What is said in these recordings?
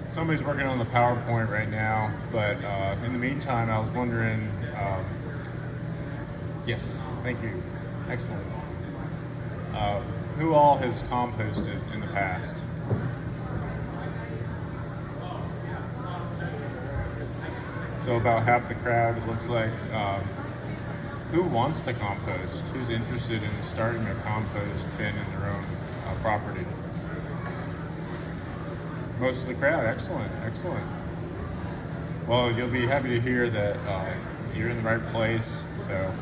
Somebody's working on the PowerPoint right now, but in the meantime, I was wondering. Yes, thank you. Excellent. Uh, who all has composted in the past? So about half the crowd, it looks like. Who wants to compost? Who's interested in starting a compost bin in their own property? Most of the crowd. Excellent, excellent. Well, you'll be happy to hear that you're in the right place. So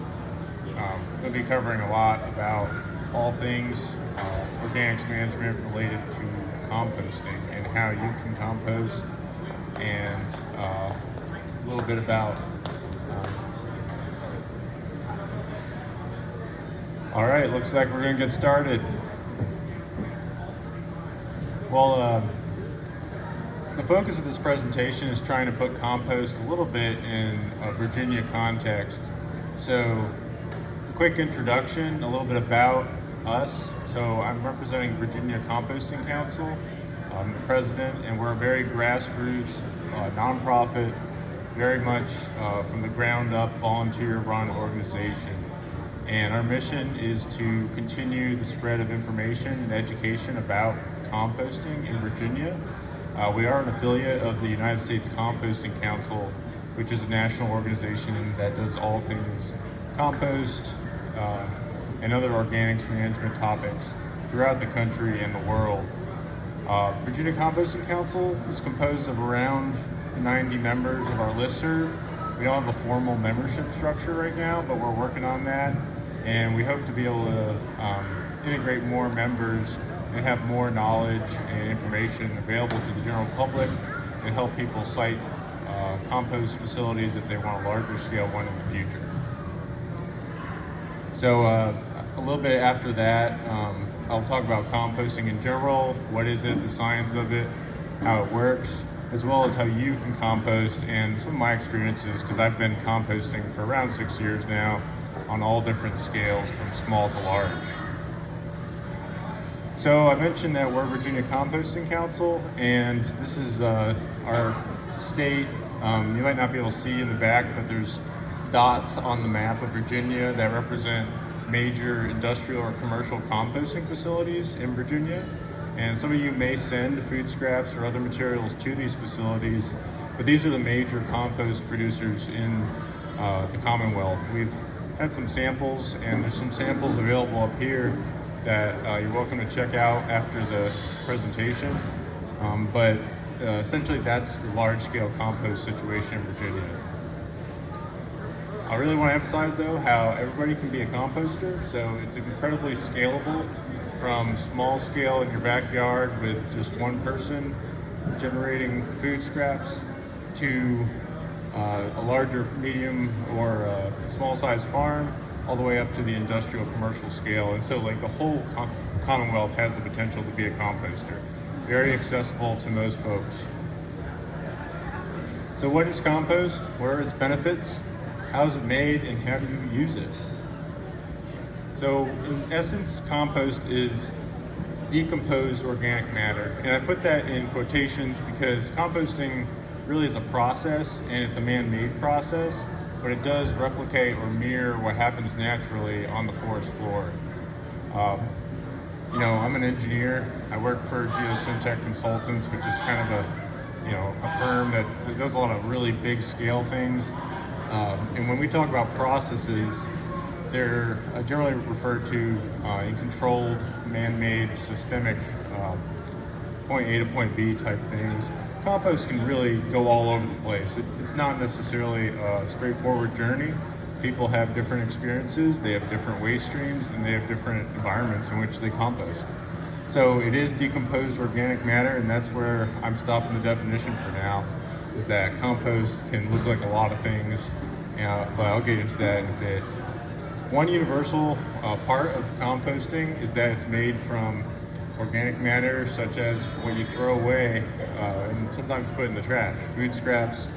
we'll be covering a lot about all things organics management related to composting and how you can compost, and a little bit about. All right, looks like we're going to get started. Well, the focus of this presentation is trying to put compost a little bit in a Virginia context. So, a quick introduction, a little bit about us. So, I'm representing Virginia Composting Council. I'm the president, and we're a very grassroots nonprofit, very much from the ground up volunteer-run organization. And our mission is to continue the spread of information and education about composting in Virginia. We are an affiliate of the United States Composting Council, which is a national organization that does all things compost and other organics management topics throughout the country and the world. Virginia Composting Council is composed of around 90 members of our listserv. We don't have a formal membership structure right now, but we're working on that. And we hope to be able to integrate more members and have more knowledge and information available to the general public and help people site compost facilities if they want a larger scale one in the future. So a little bit after that, I'll talk about composting in general. What is it, the science of it, how it works, as well as how you can compost and some of my experiences, because I've been composting for around 6 years now, on all different scales from small to large. So I mentioned that we're Virginia Composting Council, and this is our state. You might not be able to see in the back, but there's dots on the map of Virginia that represent major industrial or commercial composting facilities in Virginia. And some of you may send food scraps or other materials to these facilities, but these are the major compost producers in the Commonwealth. We've had some samples, and there's some samples available up here that you're welcome to check out after the presentation. But essentially that's the large-scale compost situation in Virginia. I really want to emphasize though how everybody can be a composter, so it's incredibly scalable from small scale in your backyard with just one person generating food scraps to a larger, medium, or small size farm, all the way up to the industrial commercial scale. And so like the whole Commonwealth has the potential to be a composter. Very accessible to most folks. So what is compost? What are its benefits? How is it made, and how do you use it? So in essence, compost is decomposed organic matter. And I put that in quotations because composting really is a process, and it's a man-made process, but it does replicate or mirror what happens naturally on the forest floor. I'm an engineer. I work for Geosyntech Consultants, which is kind of a firm that does a lot of really big scale things. And when we talk about processes, they're generally referred to in controlled, man-made, systemic, point A to point B type things. Compost can really go all over the place. It's not necessarily a straightforward journey. People have different experiences, they have different waste streams, and they have different environments in which they compost. So it is decomposed organic matter, and that's where I'm stopping the definition for now, is that compost can look like a lot of things, but I'll get into that in a bit. One universal part of composting is that it's made from organic matter, such as what you throw away and sometimes put in the trash. Food scraps,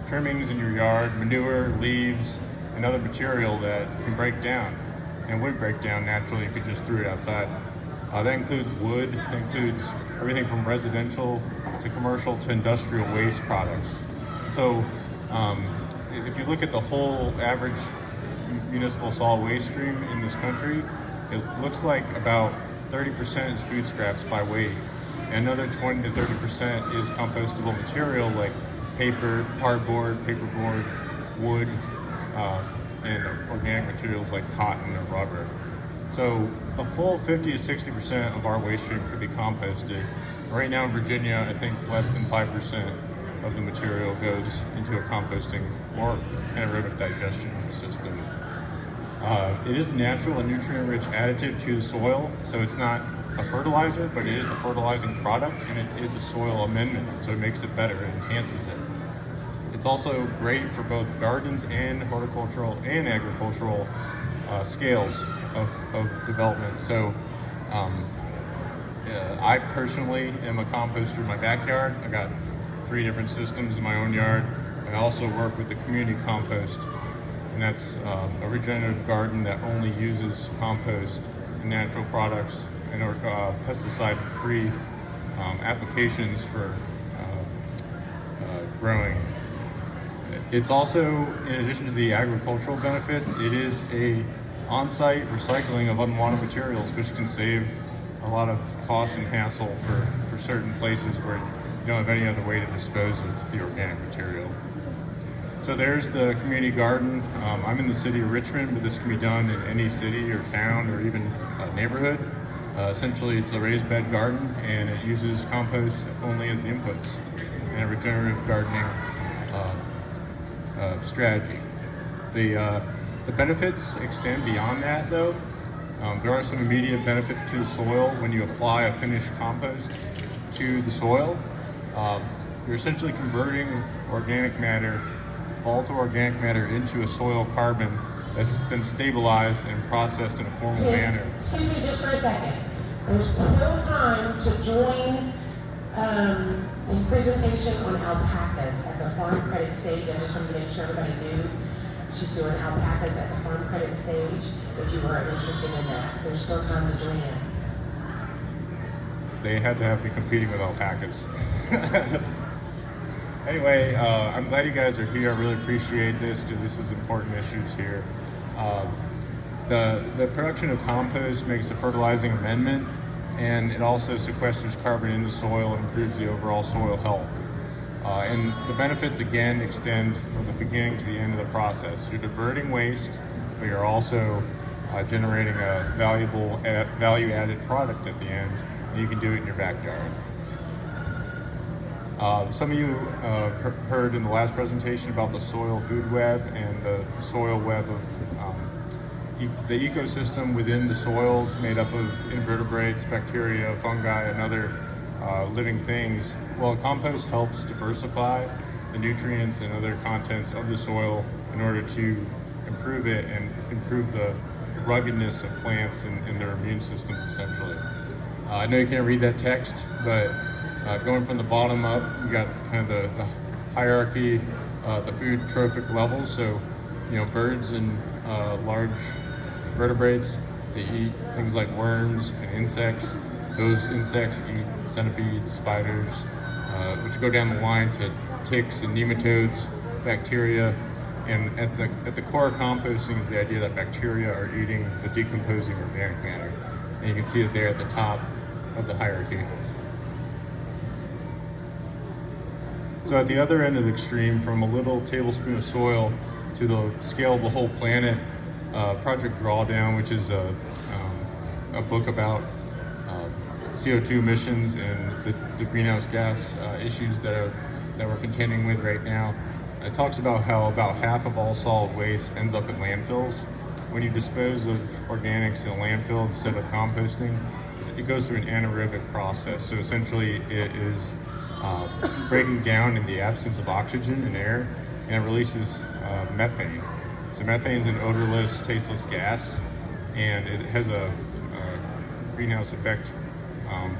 trimmings in your yard, manure, leaves, and other material that can break down and would break down naturally if you just threw it outside. That includes wood, that includes everything from residential to commercial to industrial waste products. So if you look at the whole average municipal solid waste stream in this country, it looks like about 30% is food scraps by weight, and another 20 to 30% is compostable material like paper, cardboard, paperboard, wood, and organic materials like cotton or rubber. So a full 50 to 60% of our waste stream could be composted. Right now in Virginia, I think less than 5% of the material goes into a composting or anaerobic digestion system. It is a natural and nutrient-rich additive to the soil, so it's not a fertilizer, but it is a fertilizing product, and it is a soil amendment, so it makes it better, it enhances it. It's also great for both gardens and horticultural and agricultural scales of development. So I personally am a composter in my backyard. I got 3 different systems in my own yard. I also work with the community compost, and that's a regenerative garden that only uses compost and natural products and pesticide-free applications for growing. It's also, in addition to the agricultural benefits, it is a on-site recycling of unwanted materials, which can save a lot of cost and hassle for certain places where you don't have any other way to dispose of the organic material. So there's the community garden. I'm in the city of Richmond, but this can be done in any city or town or even neighborhood. Essentially, it's a raised bed garden, and it uses compost only as the inputs in a regenerative gardening strategy. The benefits extend beyond that, though. There are some immediate benefits to the soil when you apply a finished compost to the soil. You're essentially converting organic matter, volatile organic matter, into a soil carbon that's been stabilized and processed in a formal manner. Excuse me just for a second. There's still time to join the presentation on alpacas at the farm credit stage. I just wanted to make sure everybody knew she's doing alpacas at the farm credit stage. If you were interested in that, there's still time to join in. They had to have me competing with alpacas. Anyway, I'm glad you guys are here. I really appreciate this because this is important issues here. The production of compost makes a fertilizing amendment, and it also sequesters carbon in the soil and improves the overall soil health. And the benefits, again, extend from the beginning to the end of the process. You're diverting waste, but you're also generating a valuable value-added product at the end, and you can do it in your backyard. Some of you heard in the last presentation about the soil food web and the soil web of the ecosystem within the soil, made up of invertebrates, bacteria, fungi, and other living things. Well, compost helps diversify the nutrients and other contents of the soil in order to improve it and improve the ruggedness of plants and their immune systems, essentially. I know you can't read that text, but going from the bottom up, you got kind of the hierarchy, the food trophic levels. So, birds and large vertebrates, they eat things like worms and insects. Those insects eat centipedes, spiders, which go down the line to ticks and nematodes, bacteria. And at the core of composting is the idea that bacteria are eating the decomposing organic matter. And you can see it there at the top of the hierarchy. So at the other end of the extreme, from a little tablespoon of soil to the scale of the whole planet, Project Drawdown, which is a book about CO2 emissions and the greenhouse gas issues that we're contending with right now. It talks about how about half of all solid waste ends up in landfills. When you dispose of organics in a landfill instead of composting, it goes through an anaerobic process. So essentially it is breaking down in the absence of oxygen and air, and it releases methane. So methane is an odorless, tasteless gas, and it has a greenhouse effect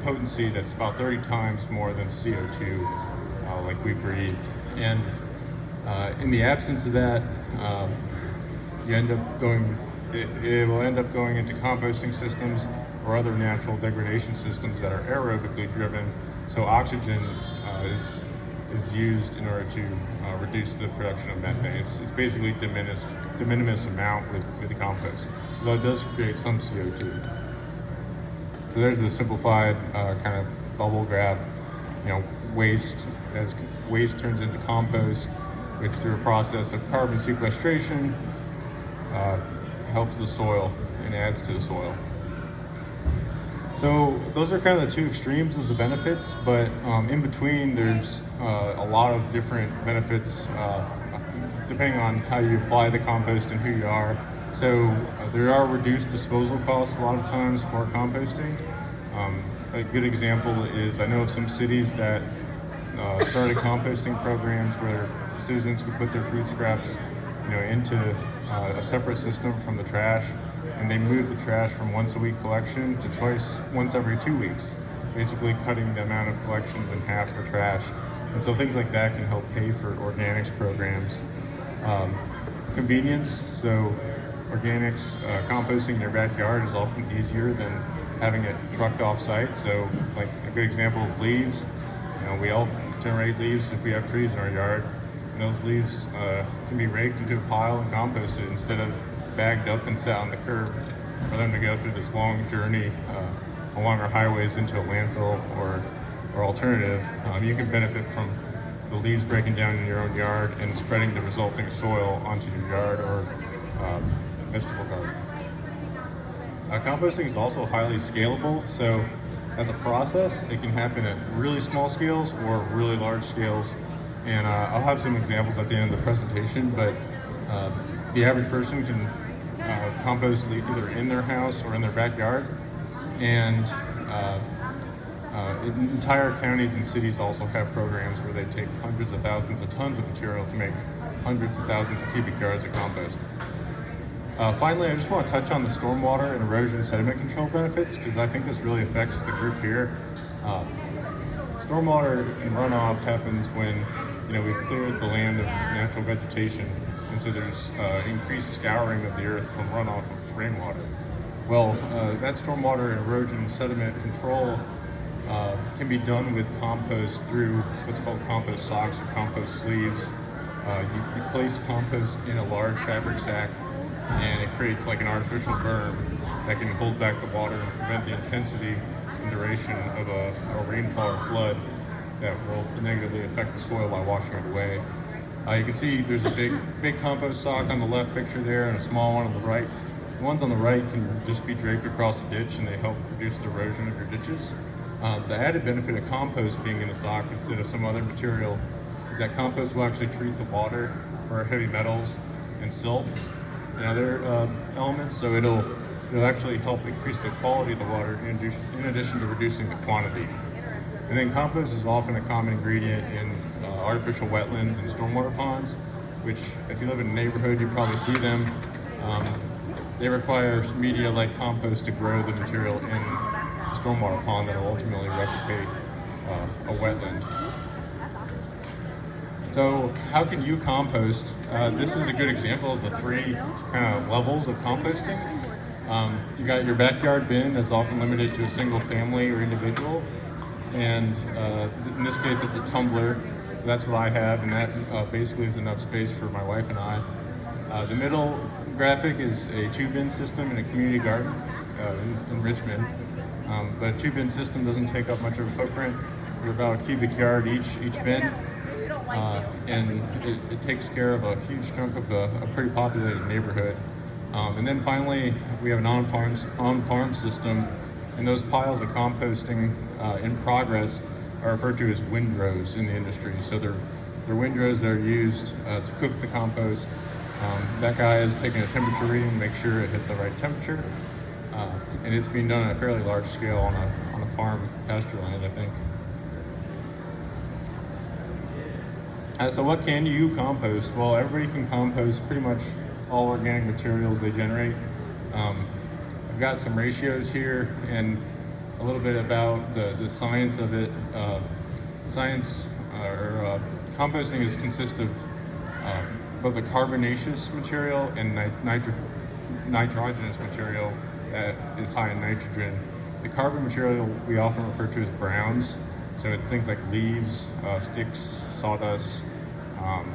potency that's about 30 times more than CO2, like we breathe. And in the absence of that, you end up going it will end up going into composting systems or other natural degradation systems that are aerobically driven. So oxygen is used in order to reduce the production of methane. It's basically de minimis amount with the compost, though it does create some CO2. So there's the simplified kind of bubble graph. Waste turns into compost, which through a process of carbon sequestration helps the soil and adds to the soil. So those are kind of the two extremes of the benefits, but in between there's a lot of different benefits depending on how you apply the compost and who you are. So there are reduced disposal costs a lot of times for composting. A good example is I know of some cities that started composting programs where citizens could put their food scraps into a separate system from the trash, and they moved the trash from once a week collection to once every 2 weeks, basically cutting the amount of collections in half for trash. And so things like that can help pay for organics programs. Convenience, so organics, composting in your backyard is often easier than having it trucked off site. So like a good example is leaves. We all generate leaves if we have trees in our yard, and those leaves can be raked into a pile and composted instead of bagged up and sat on the curb for them to go through this long journey along our highways into a landfill or alternative. You can benefit from the leaves breaking down in your own yard and spreading the resulting soil onto your yard or vegetable garden. Composting is also highly scalable, so as a process, it can happen at really small scales or really large scales. And I'll have some examples at the end of the presentation, but the average person can compost either in their house or in their backyard. And entire counties and cities also have programs where they take hundreds of thousands of tons of material to make hundreds of thousands of cubic yards of compost. Finally, I just want to touch on the stormwater and erosion sediment control benefits, because I think this really affects the group here. Stormwater and runoff happens when we've cleared the land of natural vegetation, and so there's increased scouring of the earth from runoff of rainwater. Well, that stormwater and erosion sediment control can be done with compost through what's called compost socks or compost sleeves. You place compost in a large fabric sack, and it creates like an artificial berm that can hold back the water and prevent the intensity and duration of a rainfall or flood that will negatively affect the soil by washing it away. You can see there's a big compost sock on the left picture there and a small one on the right. The ones on the right can just be draped across the ditch, and they help reduce the erosion of your ditches. The added benefit of compost being in a sock instead of some other material is that compost will actually treat the water for heavy metals and silt and other elements, so it'll actually help increase the quality of the water in addition to reducing the quantity. And then compost is often a common ingredient in artificial wetlands and stormwater ponds, which if you live in a neighborhood, you probably see them. They require media like compost to grow the material in the stormwater pond that will ultimately replicate a wetland. So how can you compost? This is a good example of the three kind of levels of composting. You got your backyard bin that's often limited to a single family or individual. And in this case, it's a tumbler. That's what I have, and that basically is enough space for my wife and I. The middle graphic is a two-bin system in a community garden in Richmond. But a two-bin system doesn't take up much of a footprint. They're about a cubic yard each bin. And it takes care of a huge chunk of a pretty populated neighborhood. And then finally, we have an on-farm system, and those piles of composting in progress are referred to as windrows in the industry. So they're windrows that are used to cook the compost. That guy is taking a temperature reading to make sure it hit the right temperature. And it's being done on a fairly large scale on a farm, pasture land, I think. So what can you compost? Well, everybody can compost pretty much all organic materials they generate. I've got some ratios here and a little bit about the science of it. Composting consists of both a carbonaceous material and nitrogenous material that is high in nitrogen. The carbon material we often refer to as browns. So it's things like leaves, sticks, sawdust, um,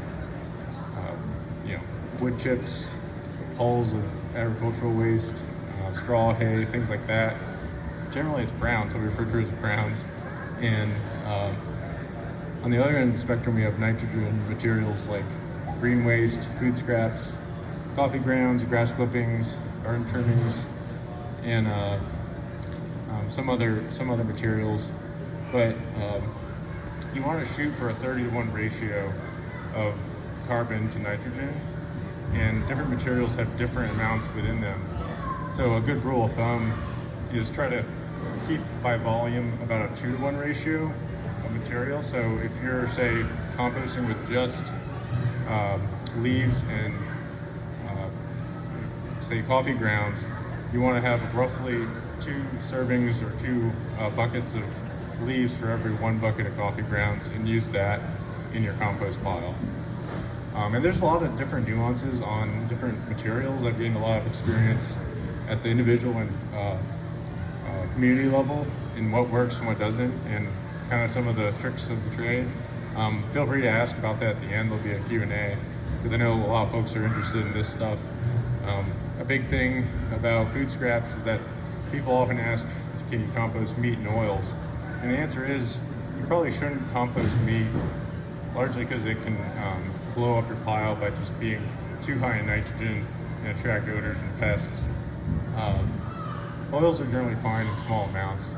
wood chips, hulls of agricultural waste, straw, hay, things like that. Generally, it's brown, so we refer to it as browns. And on the other end of the spectrum, we have nitrogen materials like green waste, food scraps, coffee grounds, grass clippings, garden trimmings, and some other materials. But you want to shoot for a 30-to-1 ratio of carbon to nitrogen, and different materials have different amounts within them. So a good rule of thumb is try to keep by volume about a 2-to-1 ratio of material. So if you're, say, composting with just leaves and say coffee grounds, you want to have roughly 2 servings or 2 buckets of leaves for every 1 bucket of coffee grounds, and use that in your compost pile. And there's a lot of different nuances on different materials. I've gained a lot of experience at the individual and community level in what works and what doesn't, and kind of some of the tricks of the trade. Feel free to ask about that at the end. There'll be a Q&A, because I know a lot of folks are interested in this stuff. A big thing about food scraps is that people often ask, can you compost meat and oils? And the answer is, you probably shouldn't compost meat, largely because it can blow up your pile by just being too high in nitrogen and attract odors and pests. Oils are generally fine in small amounts,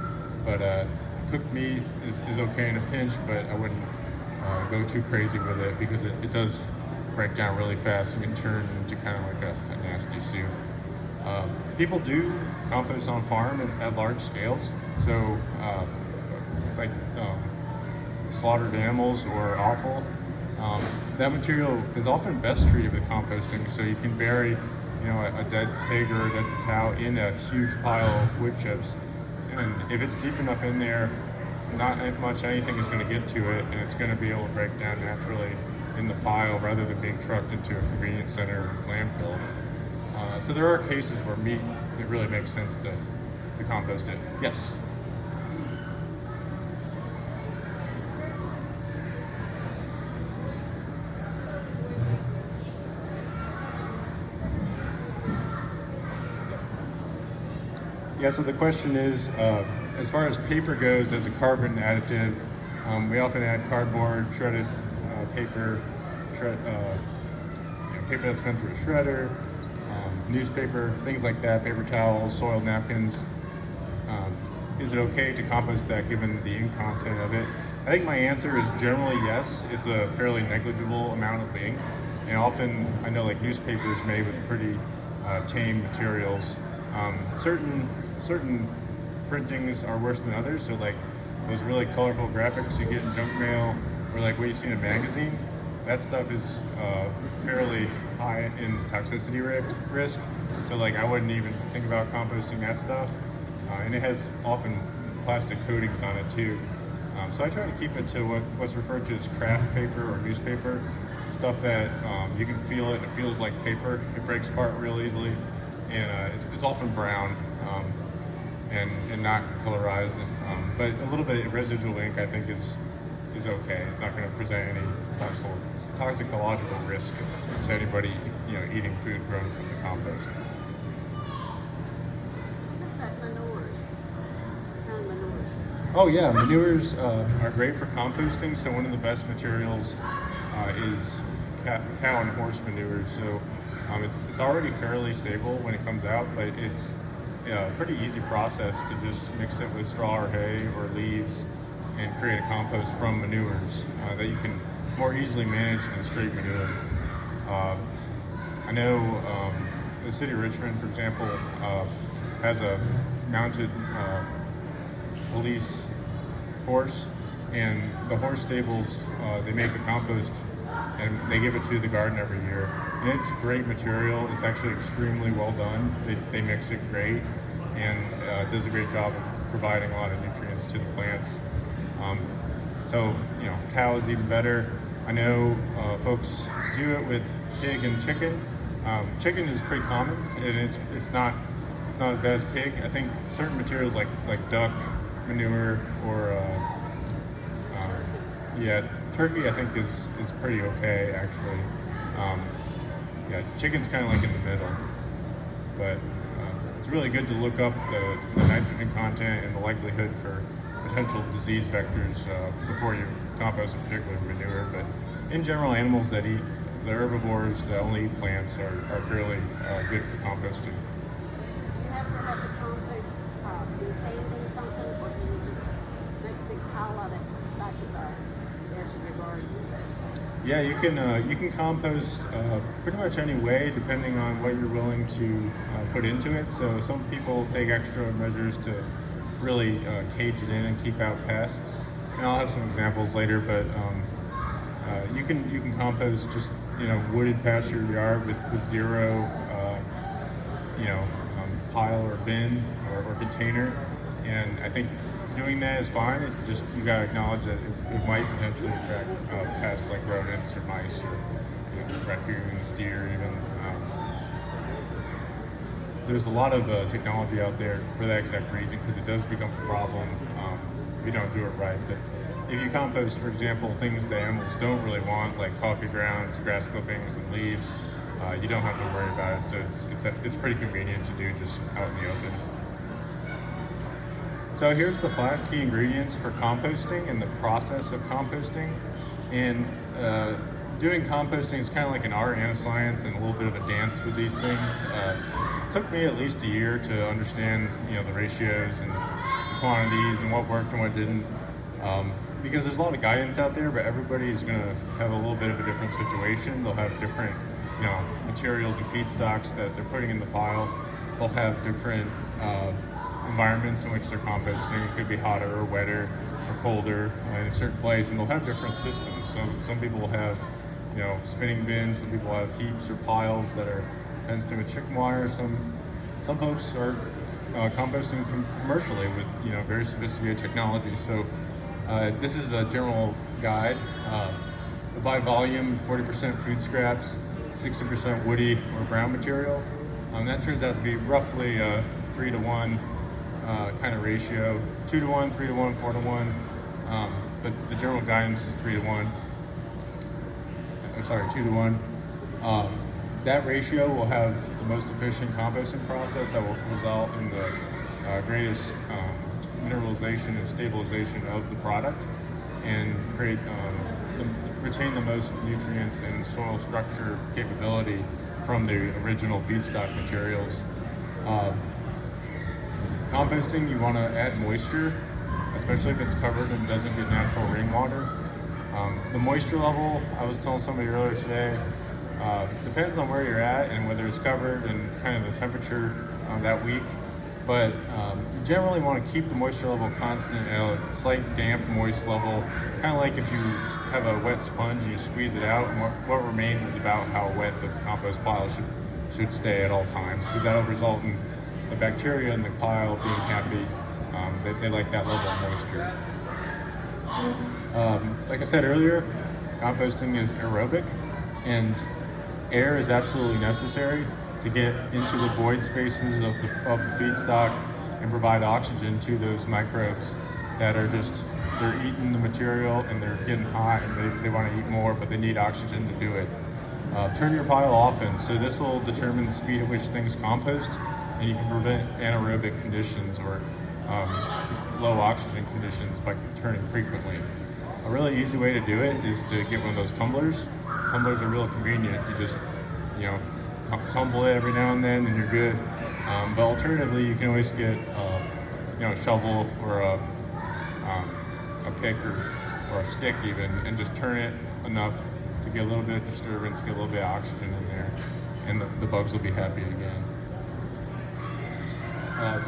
but cooked meat is okay in a pinch, but I wouldn't go too crazy with it, because it does break down really fast and can turn into kind of like a nasty soup. People do compost on farm at large scales, so like slaughtered animals or offal. That material is often best treated with composting, so you can bury a dead pig or a dead cow in a huge pile of wood chips, and if it's deep enough in there, not much anything is going to get to it, and it's going to be able to break down naturally in the pile rather than being trucked into a convenience center or landfill. So there are cases where meat, it really makes sense to compost it. Yes? Yeah, so the question is, as far as paper goes as a carbon additive, we often add cardboard, shredded paper, paper that's been through a shredder, newspaper, things like that, paper towels, soiled napkins. Is it okay to compost that given the ink content of it? I think my answer is generally yes. It's a fairly negligible amount of ink, and often I know like newspaper is made with pretty tame materials. Certain printings are worse than others, so like those really colorful graphics you get in junk mail, or like what you see in a magazine, that stuff is fairly high in toxicity risk. So like I wouldn't even think about composting that stuff. And it has often plastic coatings on it too. So I try to keep it to what's referred to as craft paper or newspaper, stuff that you can feel it, it feels like paper, it breaks apart real easily, and it's often brown and not colorized. But a little bit of residual ink I think is okay. It's not going to present any toxicological risk to anybody eating food grown from the compost. Oh yeah, manures are great for composting. So one of the best materials is cow and horse manures. So it's already fairly stable when it comes out, but it's a pretty easy process to just mix it with straw or hay or leaves and create a compost from manures that you can more easily manage than straight manure. I know the city of Richmond, for example, has a mounted police force, and the horse stables, they make the compost and they give it to the garden every year. And it's great material. It's actually extremely well done. They mix it great, and it does a great job of providing a lot of nutrients to the plants. So cow is even better. I know folks do it with pig and chicken. Chicken is pretty common, and it's not as bad as pig. I think certain materials like duck manure or yeah, turkey I think is pretty okay actually. Um, yeah, chicken's kind of like in the middle, but it's really good to look up the nitrogen content and the likelihood for potential disease vectors before you compost particular manure. But in general, animals that eat the herbivores that only eat plants are fairly good for composting. Do you have to have the compost contained in something, or can you just make a big pile of it back at the edge of your garden? Yeah, you can compost pretty much any way, depending on what you're willing to put into it. So some people take extra measures to really cage it in and keep out pests. And I'll have some examples later, but you can compost just wooded patch your yard with zero pile or bin or container, and I think doing that is fine. You gotta acknowledge that it might potentially attract pests like rodents or mice or raccoons, deer even. There's a lot of technology out there for that exact reason, because it does become a problem if you don't do it right. But if you compost, for example, things that animals don't really want, like coffee grounds, grass clippings, and leaves, you don't have to worry about it. So it's pretty convenient to do just out in the open. So here's the 5 key ingredients for composting and the process of composting. And doing composting is kind of like an art and a science and a little bit of a dance with these things. It took me at least a year to understand the ratios and the quantities and what worked and what didn't. Because there's a lot of guidance out there, but everybody's going to have a little bit of a different situation. They'll have different materials and feedstocks that they're putting in the pile. They'll have different environments in which they're composting. It could be hotter or wetter or colder in a certain place, and they'll have different systems. Some people will have spinning bins. Some people have heaps or piles that are fenced in with chicken wire. Some folks are composting commercially with very sophisticated technology. So this is a general guide. By volume, 40% food scraps, 60% woody or brown material. That turns out to be roughly a 3-to-1 kind of ratio, 2-to-1, 3-to-1, 4-to-1. But the general guidance is 3-to-1. I'm sorry, 2-to-1. That ratio will have the most efficient composting process that will result in the greatest mineralization and stabilization of the product, and retain the most nutrients and soil structure capability from the original feedstock materials. Composting, you want to add moisture, especially if it's covered and doesn't get natural rainwater. The moisture level, I was telling somebody earlier today, depends on where you're at and whether it's covered and kind of the temperature that week. But you generally want to keep the moisture level constant at a slight damp, moist level, kind of like if you have a wet sponge and you squeeze it out, and what remains is about how wet the compost pile should stay at all times, because that'll result in the bacteria in the pile being happy. They like that level of moisture. Like I said earlier, composting is aerobic, and air is absolutely necessary to get into the void spaces of the feedstock and provide oxygen to those microbes that are they're eating the material and they're getting hot and they want to eat more, but they need oxygen to do it. Turn your pile often, so this will determine the speed at which things compost, and you can prevent anaerobic conditions or low oxygen conditions by turning frequently. A really easy way to do it is to get one of those tumblers. Tumblers are real convenient. You just tumble it every now and then and you're good. But alternatively, you can always get a shovel or a pick or a stick even, and just turn it enough to get a little bit of disturbance, get a little bit of oxygen in there, and the bugs will be happy again.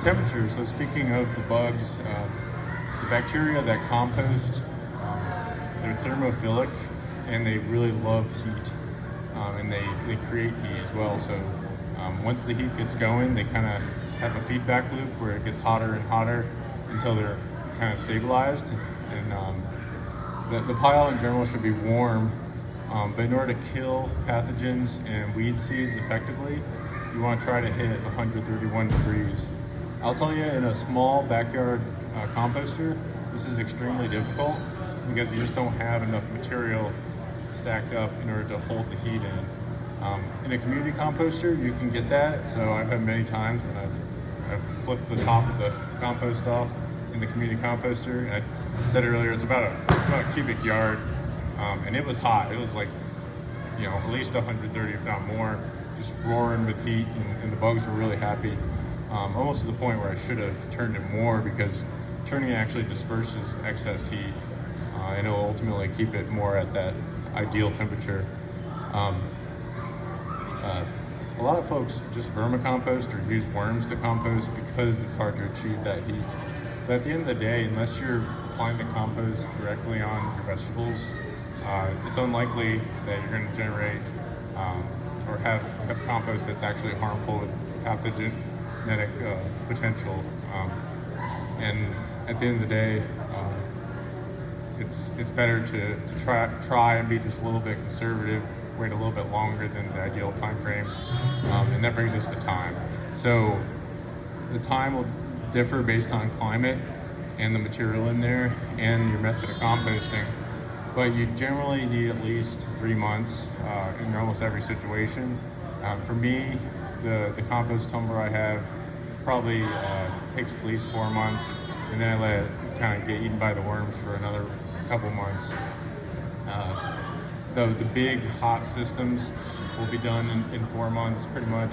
Temperature. So speaking of the bugs, the bacteria that compost, they're thermophilic and they really love heat. And they create heat as well. So once the heat gets going, they kind of have a feedback loop where it gets hotter and hotter until they're kind of stabilized. And the pile in general should be warm But in order to kill pathogens and weed seeds effectively, you want to try to hit 131 degrees. I'll tell you, in a small backyard composter, this is extremely difficult because you just don't have enough material stacked up in order to hold the heat in a community composter, you can get that. So I've had many times when I've flipped the top of the compost off in the community composter. And I said earlier, it's about a cubic yard, and it was hot. It was like, at least 130, if not more, just roaring with heat, and the bugs were really happy. Almost to the point where I should have turned it more, because turning it actually disperses excess heat, and it'll ultimately keep it more at that ideal temperature. A lot of folks just vermicompost or use worms to compost because it's hard to achieve that heat. But at the end of the day, unless you're applying the compost directly on your vegetables, it's unlikely that you're going to generate or have compost that's actually harmful with pathogenic potential. And at the end of the day, it's better to try and be just a little bit conservative, wait a little bit longer than the ideal time frame, and that brings us to time. So the time will differ based on climate and the material in there and your method of composting, but you generally need at least 3 months in almost every situation. For me, the compost tumbler I have probably takes at least 4 months, and then I let it kind of get eaten by the worms for another couple months. The big hot systems will be done in 4 months pretty much,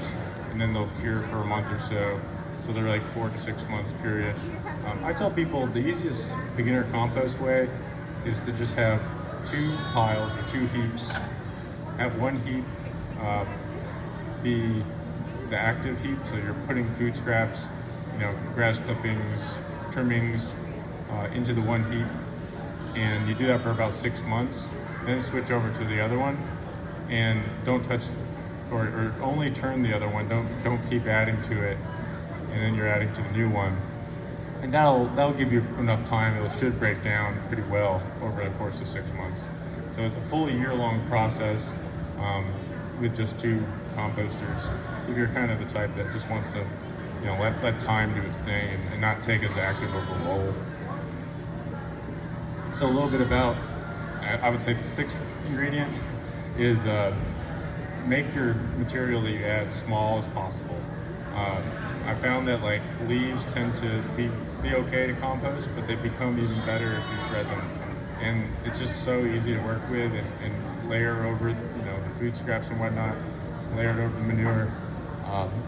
and then they'll cure for a month or so. So they're like 4 to 6 months period. I tell people the easiest beginner compost way is to just have 2 piles or 2 heaps. Have one heap be the active heap, so you're putting food scraps, grass clippings, trimmings into the one heap, and you do that for about 6 months. Then switch over to the other one, and don't touch, or only turn the other one. Don't keep adding to it, and then you're adding to the new one, and that'll give you enough time. It should break down pretty well over the course of 6 months. So it's a full year-long process with just 2 composters. If you're kind of the type that just wants to, let time do its thing and not take as active of a role. So a little bit about, I would say the 6th ingredient is make your material that you add small as possible. I found that leaves tend to be okay to compost, but they become even better if you shred them. And it's just so easy to work with and layer over, the food scraps and whatnot, layer it over the manure.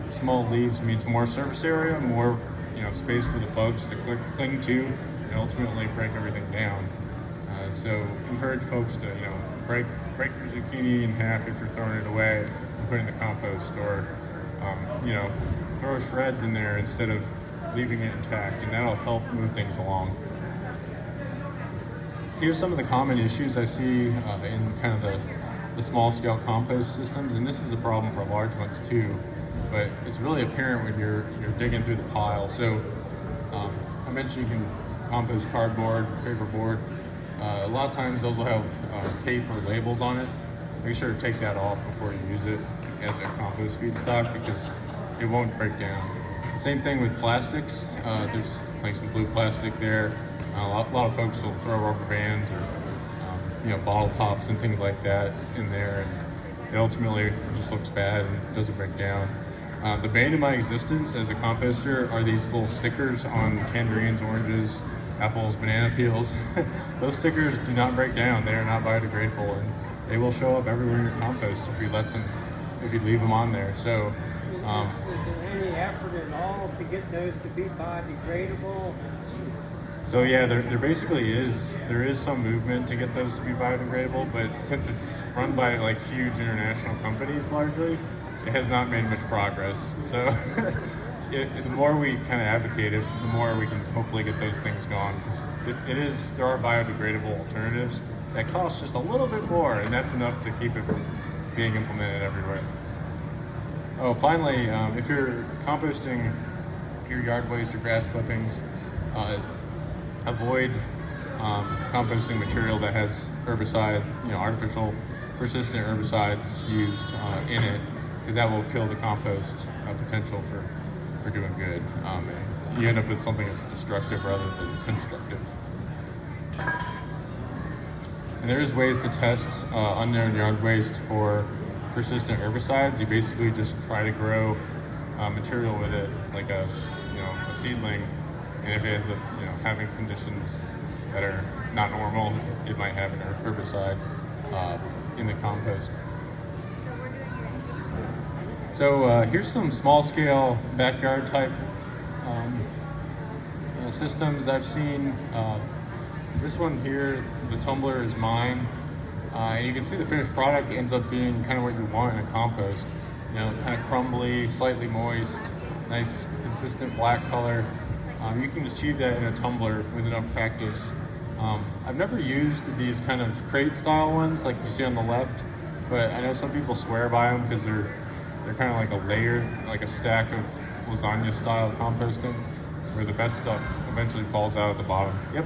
Small leaves means more surface area, more space for the bugs to cling to, and ultimately break everything down. So encourage folks to break your zucchini in half if you're throwing it away and put it in the compost, or throw shreds in there instead of leaving it intact, and that'll help move things along. So here's some of the common issues I see in kind of the small scale compost systems, and this is a problem for large ones too, but it's really apparent when you're digging through the pile. So I mentioned you can compost cardboard, paperboard. A lot of times those will have tape or labels on it. Make sure to take that off before you use it as a compost feedstock, because it won't break down. Same thing with plastics. There's some blue plastic there. A lot of folks will throw rubber bands or bottle tops and things like that in there, and it ultimately just looks bad and doesn't break down. The bane of my existence as a composter are these little stickers on tangerines, oranges, apples, banana peels. Those stickers do not break down. They are not biodegradable, and they will show up everywhere in your compost if you leave them on there. So is there any effort at all to get those to be biodegradable? So yeah, there basically is. There is some movement to get those to be biodegradable, but since it's run by huge international companies largely, it has not made much progress. So the more we kind of advocate it, the more we can hopefully get those things gone. Because there are biodegradable alternatives that cost just a little bit more, and that's enough to keep it being implemented everywhere. Oh, finally, if you're composting your yard waste or grass clippings, avoid composting material that has herbicide, artificial persistent herbicides used in it, because that will kill the compost potential for doing good. And you end up with something that's destructive rather than constructive. And there is ways to test unknown yard waste for persistent herbicides. You basically just try to grow material with it, like a seedling, and if it ends up having conditions that are not normal, it might have an herbicide in the compost. So here's some small-scale backyard type systems that I've seen. This one here, the tumbler, is mine, and you can see the finished product ends up being kind of what you want in a compost. Kind of crumbly, slightly moist, nice consistent black color. You can achieve that in a tumbler with enough practice. I've never used these kind of crate style ones like you see on the left, but I know some people swear by them because they're kind of like a layer, like a stack of lasagna style composting, where the best stuff eventually falls out at the bottom. Yep.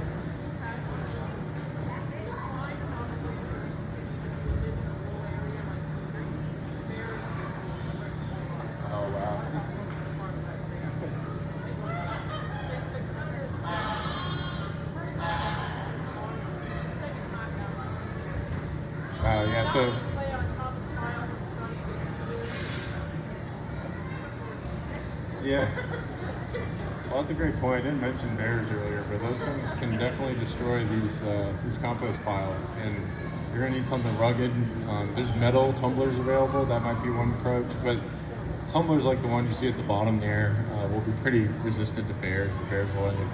Yeah, so yeah. Well, that's a great point. I didn't mention bears earlier, but those things can definitely destroy these compost piles, and you're gonna need something rugged. There's metal tumblers available. That might be one approach, but tumblers like the one you see at the bottom there will be pretty resistant to bears. The bears will end up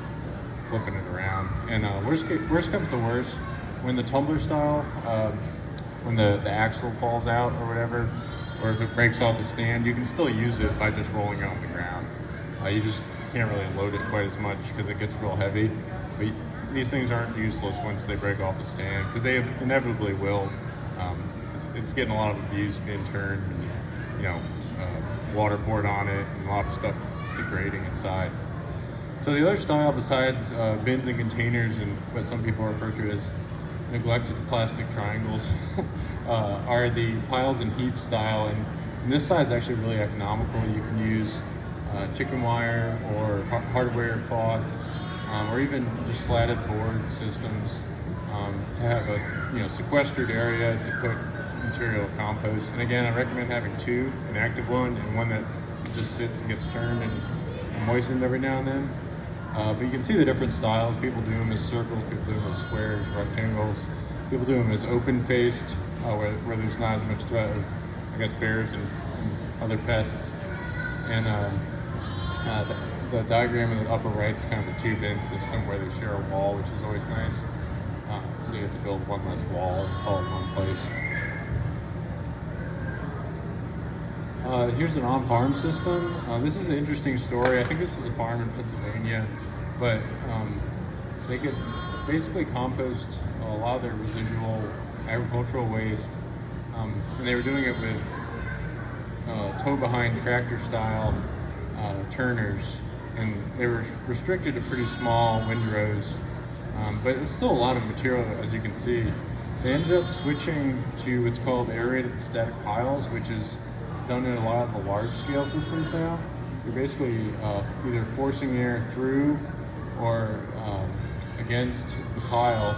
flipping it around. And worst comes to worst, when the tumbler style, when the axle falls out or whatever, or if it breaks off the stand, you can still use it by just rolling it on the ground. You just can't really load it quite as much because it gets real heavy. But these things aren't useless once they break off the stand, because they inevitably will. It's getting a lot of abuse being turned, and, water poured on it, and a lot of stuff degrading inside. So the other style, besides bins and containers and what some people refer to as neglected plastic triangles, are the piles and heap style. And this side is actually really economical. You can use chicken wire or hardware cloth, or even just slatted board systems to have a sequestered area to put material compost. And again, I recommend having two: an active one and one that just sits and gets turned and moistened every now and then. But you can see the different styles. People do them as circles, people do them as squares, rectangles. People do them as open-faced, where there's not as much threat of, I guess, bears and other pests. And the diagram in the upper right is kind of a two-bin system where they share a wall, which is always nice. So you have to build one less wall if it's all in one place. Here's an on-farm system. This is an interesting story. I think this was a farm in Pennsylvania, but they could basically compost a lot of their residual agricultural waste, and they were doing it with tow-behind tractor-style turners, and they were restricted to pretty small windrows, but it's still a lot of material, as you can see. They ended up switching to what's called aerated static piles, which is done in a lot of the large scale systems now. You're basically either forcing air through or against the pile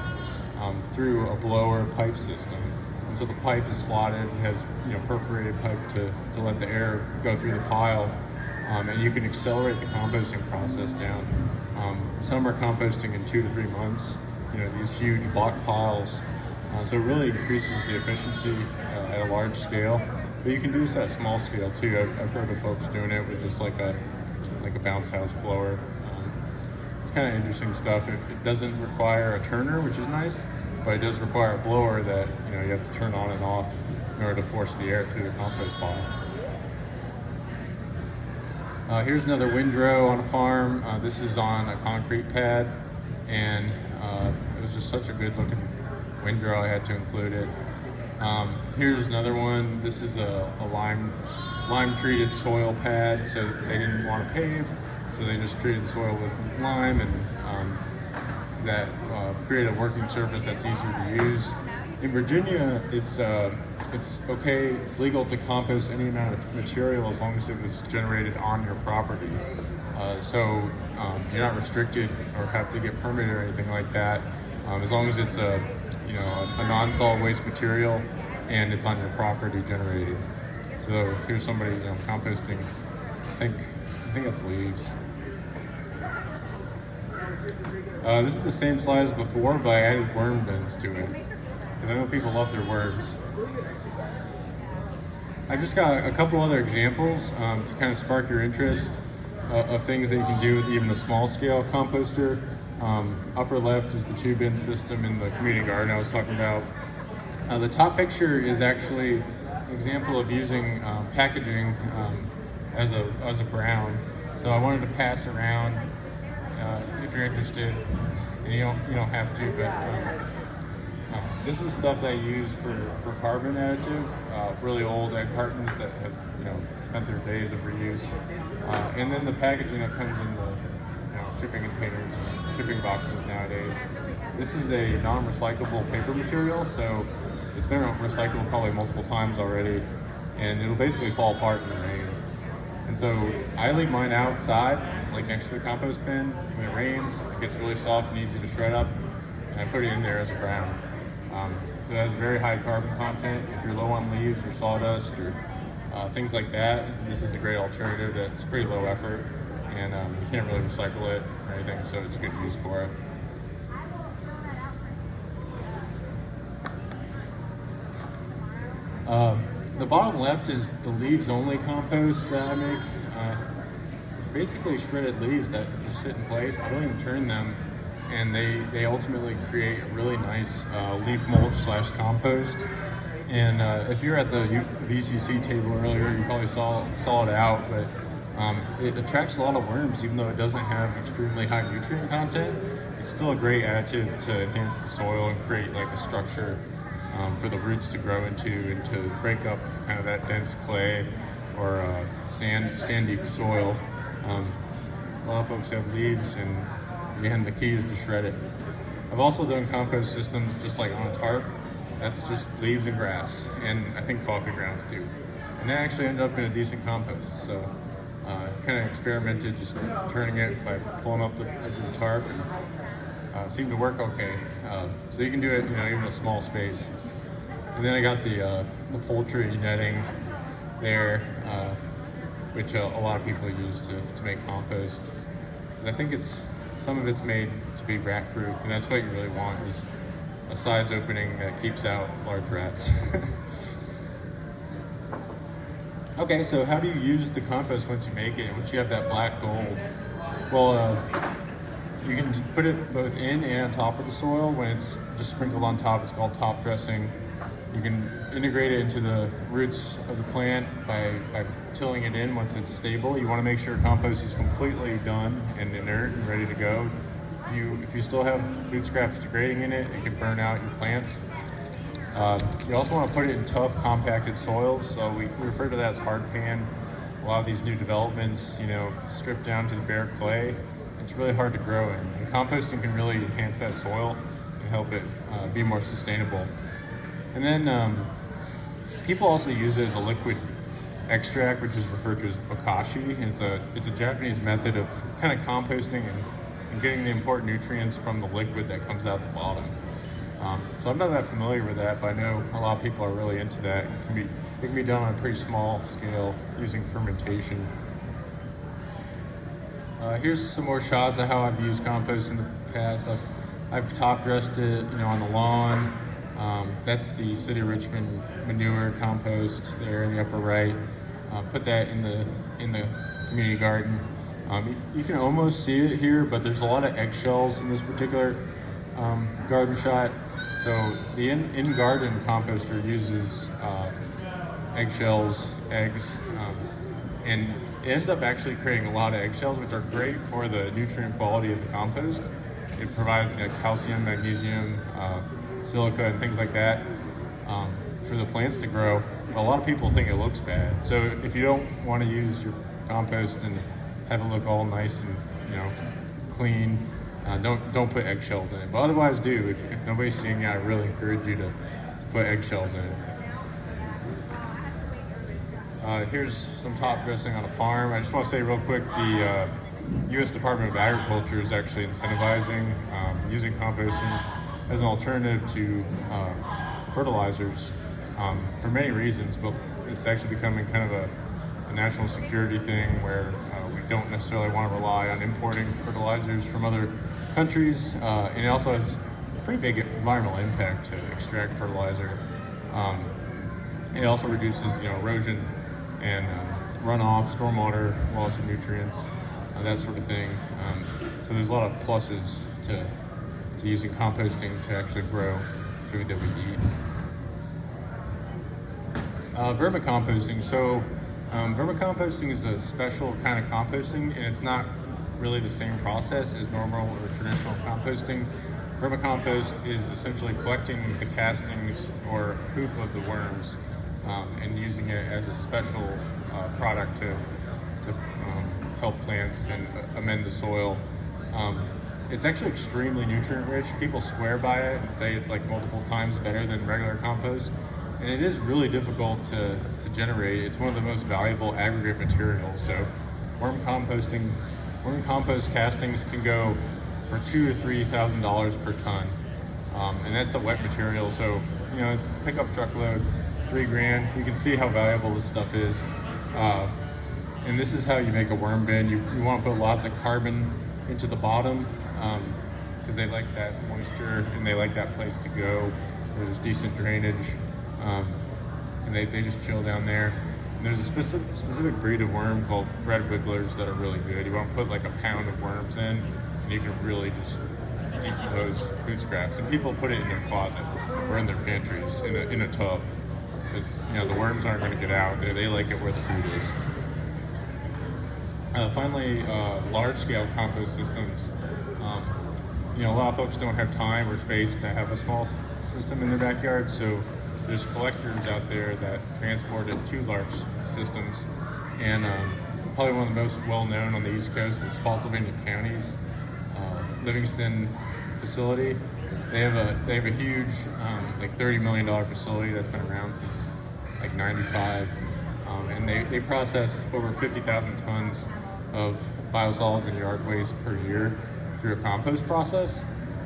through a blower pipe system. And so the pipe is slotted, has perforated pipe to let the air go through the pile, and you can accelerate the composting process down. Some are composting in 2 to 3 months, these huge block piles. So it really increases the efficiency at a large scale. But you can do this at small scale too. I've heard of folks doing it with just like a bounce house blower. It's kind of interesting stuff. It doesn't require a turner, which is nice, but it does require a blower that you have to turn on and off in order to force the air through the compost pile. Here's another windrow on a farm. This is on a concrete pad, and it was just such a good looking windrow, I had to include it. Here's another one. This is a lime treated soil pad, so they didn't want to pave, so they just treated the soil with lime, and that created a working surface that's easier to use. In Virginia, it's it's okay, it's legal to compost any amount of material as long as it was generated on your property. You're not restricted or have to get permitted or anything like that, as long as it's a non-solid waste material and it's on your property generated. So here's somebody composting. I think it's leaves. This is the same slide as before, but I added worm bins to it because I know people love their worms. I've just got a couple other examples to kind of spark your interest of things that you can do with even a small scale composter. Upper left is the 2-bin system in the community garden I was talking about. The top picture is actually an example of using packaging as a brown. So I wanted to pass around if you're interested, and you don't have to, but this is stuff that I use for carbon additive, really old egg cartons that have spent their days of reuse, and then the packaging that comes in the shipping containers, shipping boxes nowadays. This is a non-recyclable paper material, so it's been recycled probably multiple times already, and it'll basically fall apart in the rain. And so I leave mine outside, like next to the compost bin. When it rains, it gets really soft and easy to shred up, and I put it in there as a brown. So it has very high carbon content. If you're low on leaves or sawdust or things like that, this is a great alternative that's pretty low effort, and you can't really recycle it or anything, so it's a good use for it. The bottom left is the leaves only compost that I make. It's basically shredded leaves that just sit in place. I don't even turn them, and they ultimately create a really nice leaf mulch / compost. And if you're at the VCC table earlier, you probably saw it out, but it attracts a lot of worms, even though it doesn't have extremely high nutrient content. It's still a great additive to enhance the soil and create like a structure for the roots to grow into and to break up kind of that dense clay or sandy soil. A lot of folks have leaves, and again, the key is to shred it. I've also done compost systems just like on a tarp. That's just leaves and grass, and I think coffee grounds too. And that actually ended up in a decent compost. So kind of experimented just turning it by pulling up the edge of the tarp, and seemed to work okay. So you can do it, even a small space. And then I got the poultry netting there, which a lot of people use to make compost. 'Cause I think some of it's made to be rat proof, and that's what you really want, is a size opening that keeps out large rats. Okay, so how do you use the compost once you make it, once you have that black gold? Well, you can put it both in and on top of the soil. When it's just sprinkled on top, it's called top dressing. You can integrate it into the roots of the plant by tilling it in once it's stable. You want to make sure compost is completely done and inert and ready to go. If you still have food scraps degrading in it, it can burn out your plants. You also want to put it in tough, compacted soils. So we refer to that as hard pan. A lot of these new developments, strip down to the bare clay. It's really hard to grow in. And composting can really enhance that soil and help it be more sustainable. And then people also use it as a liquid extract, which is referred to as bokashi. And it's a Japanese method of kind of composting and getting the important nutrients from the liquid that comes out the bottom. So I'm not that familiar with that, but I know a lot of people are really into that. It can be done on a pretty small scale using fermentation. Here's some more shots of how I've used compost in the past. I've top dressed it, on the lawn. That's the City of Richmond manure compost there in the upper right. Put that in the community garden. You can almost see it here, but there's a lot of eggshells in this particular garden shot. So the in-garden composter uses eggshells, eggs, and it ends up actually creating a lot of eggshells, which are great for the nutrient quality of the compost. It provides calcium, magnesium, silica, and things like that for the plants to grow. A lot of people think it looks bad. So if you don't want to use your compost and have it look all nice and clean, don't put eggshells in it. But otherwise do. If nobody's seeing you, I really encourage you to put eggshells in it. Here's some top dressing on a farm. I just want to say real quick, the U.S. Department of Agriculture is actually incentivizing using composting as an alternative to fertilizers for many reasons, but it's actually becoming kind of a national security thing where we don't necessarily want to rely on importing fertilizers from other countries, and it also has a pretty big environmental impact to extract fertilizer. It also reduces, erosion and runoff, stormwater, loss of nutrients, that sort of thing. So there's a lot of pluses to using composting to actually grow food that we eat. Vermicomposting. So vermicomposting is a special kind of composting, and it's not really the same process as normal or traditional composting. Vermicompost is essentially collecting the castings or poop of the worms and using it as a special product to help plants and amend the soil. It's actually extremely nutrient rich. People swear by it and say it's like multiple times better than regular compost. And it is really difficult to generate. It's one of the most valuable aggregate materials. So worm compost castings can go for $2,000 to $3,000 per ton. And that's a wet material. So, pickup truckload, $3,000. You can see how valuable this stuff is. And this is how you make a worm bin. You want to put lots of carbon into the bottom because they like that moisture and they like that place to go where there's decent drainage. And they just chill down there. And there's a specific breed of worm called red wigglers that are really good. You want to put like a pound of worms in, and you can really just decompose food scraps. And people put it in their closet or in their pantries in a tub because the worms aren't going to get out. They like it where the food is. Finally, large-scale compost systems. A lot of folks don't have time or space to have a small system in their backyard, so there's collectors out there that transport it to large systems. And probably one of the most well-known on the East Coast is Spotsylvania County's Livingston facility. They have a huge, like $30 million facility that's been around since like '95, and they process over 50,000 tons of biosolids and yard waste per year through a compost process.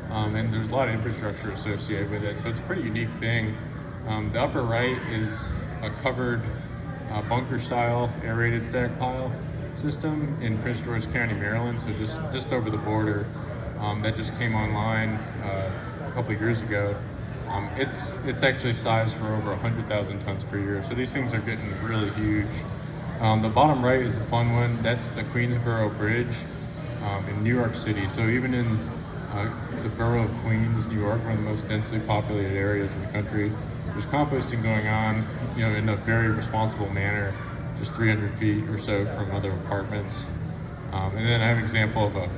And there's a lot of infrastructure associated with it, so it's a pretty unique thing. The upper right is a covered bunker-style aerated stack pile system in Prince George County, Maryland, so just over the border. That just came online a couple of years ago. It's actually sized for over 100,000 tons per year, so these things are getting really huge. The bottom right is a fun one. That's the Queensboro Bridge in New York City. So even in the borough of Queens, New York, one of the most densely populated areas in the country, there's composting going on, in a very responsible manner, just 300 feet or so from other apartments. And then I have an example of a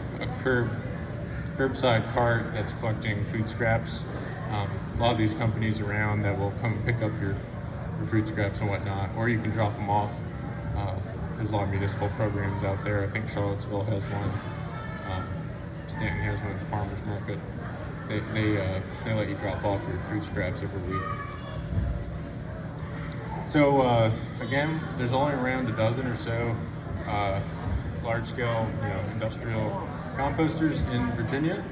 curbside cart that's collecting food scraps. A lot of these companies around that will come pick up your food scraps and whatnot, or you can drop them off. There's a lot of municipal programs out there. I think Charlottesville has one. Stanton has one at the farmer's market. They let you drop off your food scraps every week. So again, there's only around a dozen or so large-scale, industrial composters in Virginia.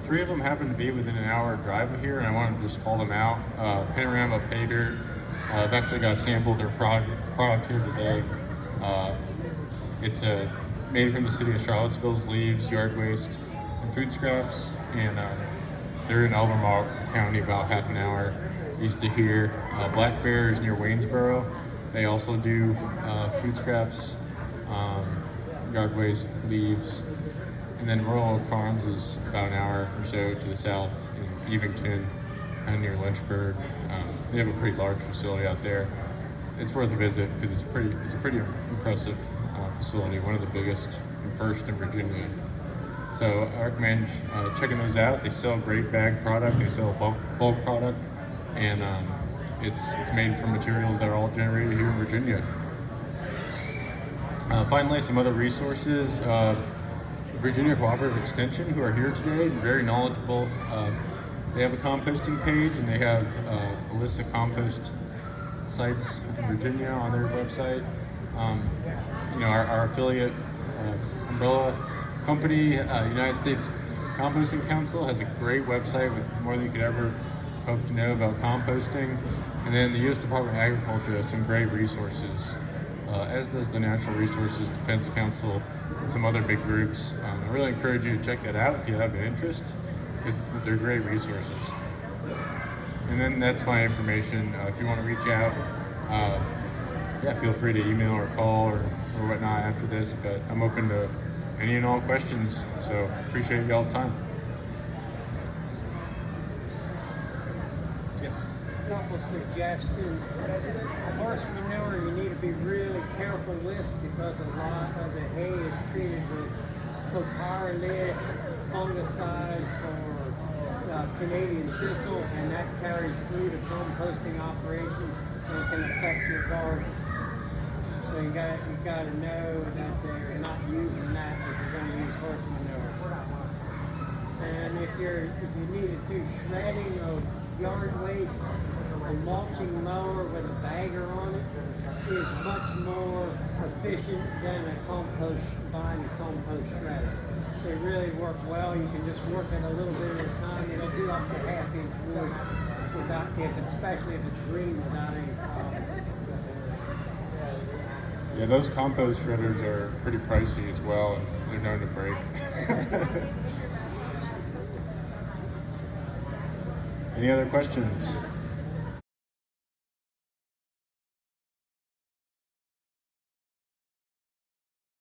3 of them happen to be within an hour drive of here, and I wanted to just call them out. Panorama Pay Dirt. I've actually got a sample of their product here today. It's made from the city of Charlottesville's leaves, yard waste, and food scraps, and they're in Albemarle County, about half an hour east of here. Black Bear is near Waynesboro. They also do food scraps, yard waste, leaves. And then Royal Oak Farms is about an hour or so to the south in Evington, kind of near Lynchburg. They have a pretty large facility out there. It's worth a visit because it's a pretty impressive facility, one of the biggest and first in Virginia. So I recommend checking those out. They sell great bag product, they sell bulk product, and it's made from materials that are all generated here in Virginia. Finally, some other resources. Virginia Cooperative Extension, who are here today, very knowledgeable. They have a composting page, and they have a list of compost sites in Virginia on their website. Our affiliate umbrella company, United States Composting Council, has a great website with more than you could ever hope to know about composting. And then the U.S. Department of Agriculture has some great resources, as does the Natural Resources Defense Council and some other big groups. I really encourage you to check that out if you have an interest, because they're great resources. And then that's my information. If you want to reach out, feel free to email or call or whatnot after this, but I'm open to any and all questions, so appreciate y'all's time. Yes. A couple suggestions. Horse manure you need to be really careful with because a lot of the hay is treated with copyrolid fungicide for Canadian thistle, and that carries through the composting operation and can affect your garden. So you got to know that they're not using that if you're going to use horse manure. And if you need to do shredding of yard waste, a mulching mower with a bagger on it is much more efficient than buying a compost shredder. They really work well. You can just work it a little bit at a time. It'll do up to half-inch wood especially if it's green, without any problem. Yeah, those compost shredders are pretty pricey as well, and they're known to break. Any other questions?